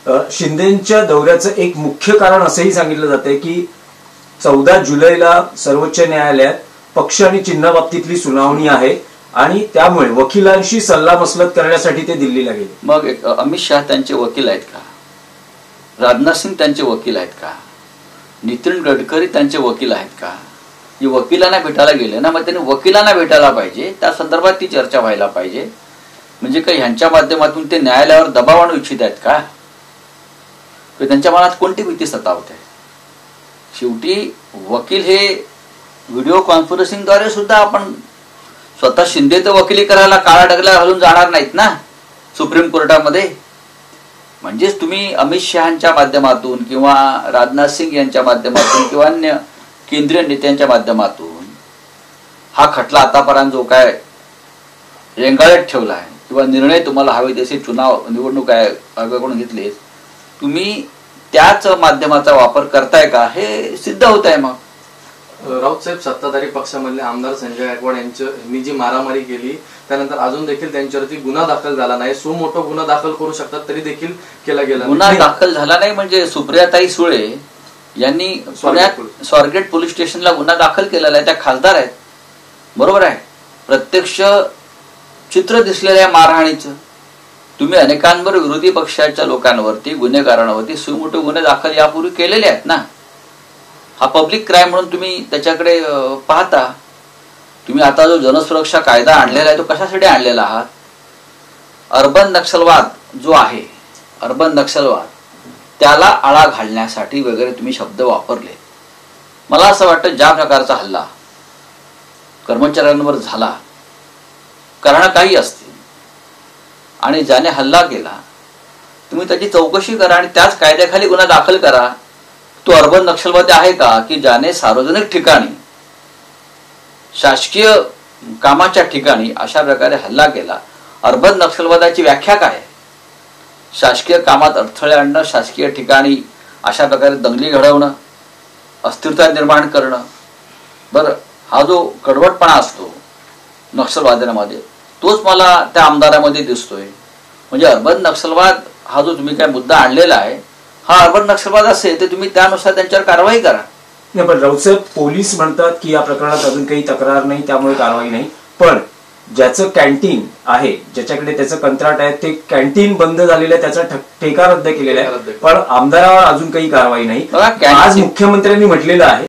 शिंदेंच्या दौऱ्याचं एक मुख्य कारण असंही सांगितलं जाते की 14 जुलैला सर्वोच्च न्यायालयात पक्ष आणि चिन्ह बाबतीतली सुनावणी आहे आणि त्यामुळे वकिलांशी सल्लामसलत करण्यासाठी ते दिल्लीला गेले। मग अमित शहा त्यांचे वकील आहेत का? राजनाथ सिंग त्यांचे वकील आहेत का? नितीन गडकरी त्यांचे वकील आहेत का? जे वकिलांना भेटायला गेले ना, मग त्यांनी वकिलांना भेटायला पाहिजे, त्या संदर्भात ती चर्चा व्हायला पाहिजे। म्हणजे काही ह्यांच्या माध्यमातून ते न्यायालयावर दबाव आणू इच्छित आहेत का? त्यांच्या मनात कोणती भीती सतावते? शेवटी वकील हे व्हिडिओ कॉन्फरन्सिंगद्वारे सुद्धा आपण स्वतः शिंदे तर वकिली करायला काळा डगला घालून जाणार नाहीत ना सुप्रीम कोर्टामध्ये। म्हणजेच तुम्ही अमित शहांच्या माध्यमातून किंवा राजनाथ सिंग यांच्या माध्यमातून किंवा अन्य केंद्रीय नेत्यांच्या माध्यमातून हा खटला आतापर्यंत जो काय रेंगाळत ठेवला आहे किंवा निर्णय तुम्हाला हवे तसे निवडणूक आयोगाकडून घेतले, तुम्ही त्याच माध्यमाचा वापर करताय का हे सिद्ध होत आहे। मग राऊत साहेब, सत्ताधारी पक्षामधले आमदार संजय गायकवाड यांनी जी मारामारी केली त्यानंतर अजून देखील त्यांच्यावरती गुन्हा दाखल झाला नाही। सो मोठा गुन्हा दाखल करू शकतात तरी देखील केला गेला गुन्हा दाखल झाला नाही म्हणजे सुप्रियाताई सुळे यांनी पुण्यात स्वारगेट पोलीस स्टेशनला गुन्हा दाखल केलेला आहे। त्या खासदार आहेत, बरोबर आहे। प्रत्यक्ष चित्र दिसलेल्या मारहाणीचं तुम्ही अनेकांवर विरोधी पक्षाच्या लोकांवरती गुन्हेगारांवरती सुमोठे गुन्हे दाखल यापूर्वी केलेले आहेत ना। हा पब्लिक क्राईम म्हणून तुम्ही त्याच्याकडे पाहता। तुम्ही आता जो जनसुरक्षा कायदा आणलेला आहे तो कशासाठी आणलेला आहात? अर्बन नक्षलवाद जो आहे, अर्बन नक्षलवाद त्याला आळा घालण्यासाठी वगैरे तुम्ही शब्द वापरले। मला असं वाटतं ज्या प्रकारचा हल्ला कर्मचाऱ्यांवर झाला, कारण काही असतील आणि ज्याने हल्ला केला तुम्ही त्याची चौकशी करा आणि त्याच कायद्याखाली गुन्हा दाखल करा। तो अर्बन नक्षलवादी आहे का की ज्याने सार्वजनिक ठिकाणी शासकीय कामाच्या ठिकाणी अशा प्रकारे हल्ला केला? अर्बन नक्षलवादाची व्याख्या काय? शासकीय कामात अडथळे आणणं, शासकीय ठिकाणी अशा प्रकारे दंगली घडवणं, अस्थिरता निर्माण करणं। बरं, हा जो कडवटपणा असतो नक्षलवाद्यांमध्ये तोच मला त्या आमदारामध्ये दिसतोय। म्हणजे अर्बन नक्षलवाद हा जो तुम्ही काय मुद्दा आणलेला आहे हा अर्बन नक्षलवाद असेल तर तुम्ही त्यानुसार त्यांच्यावर कारवाई करा। नाही, पण राऊत साहेब, पोलीस म्हणतात की या प्रकरणात अजून काही तक्रार नाही त्यामुळे कारवाई नाही, पण ज्याचं कॅन्टीन आहे, ज्याच्याकडे त्याचं कंत्राट आहे, ते कॅन्टीन बंद झालेलं आहे, त्याचा ठेका रद्द केलेला आहे, पण आमदारावर अजून काही कारवाई नाही। आज मुख्यमंत्र्यांनी म्हटलेलं आहे